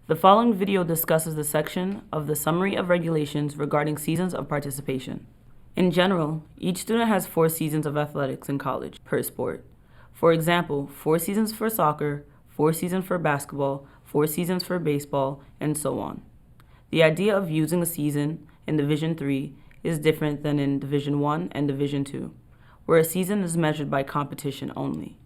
The following video discusses the section of the Summary of Regulations regarding seasons of participation. In general, each student has 4 seasons of athletics in college per sport. For example, 4 seasons for soccer, 4 seasons for basketball, 4 seasons for baseball, and so on. The idea of using a season in Division III is different than in Division I and Division II, where a season is measured by competition only.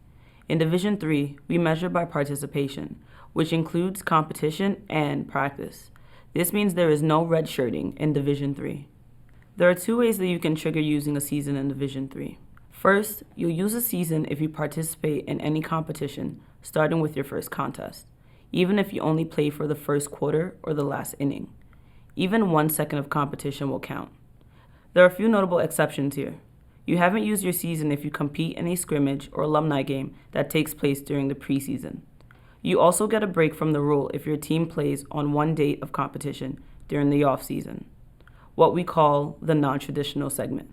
In Division III, we measure by participation, which includes competition and practice. This means there is no redshirting in Division III. There are 2 ways that you can trigger using a season in Division III. First, you'll use a season if you participate in any competition, starting with your first contest, even if you only play for the first quarter or the last inning. Even 1 second of competition will count. There are a few notable exceptions here. You haven't used your season if you compete in a scrimmage or alumni game that takes place during the preseason. You also get a break from the rule if your team plays on one date of competition during the off-season, what we call the non-traditional segment.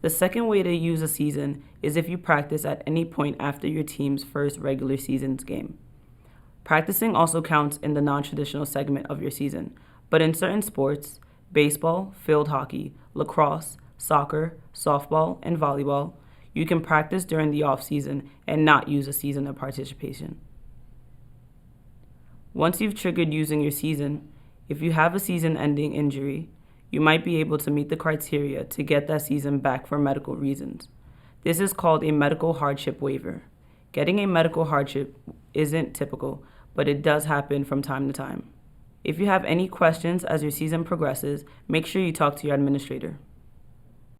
The second way to use a season is if you practice at any point after your team's first regular season's game. Practicing also counts in the non-traditional segment of your season, but in certain sports, baseball, field hockey, lacrosse, soccer, softball, and volleyball, you can practice during the off-season and not use a season of participation. Once you've triggered using your season, if you have a season-ending injury, you might be able to meet the criteria to get that season back for medical reasons. This is called a medical hardship waiver. Getting a medical hardship isn't typical, but it does happen from time to time. If you have any questions as your season progresses, make sure you talk to your administrator.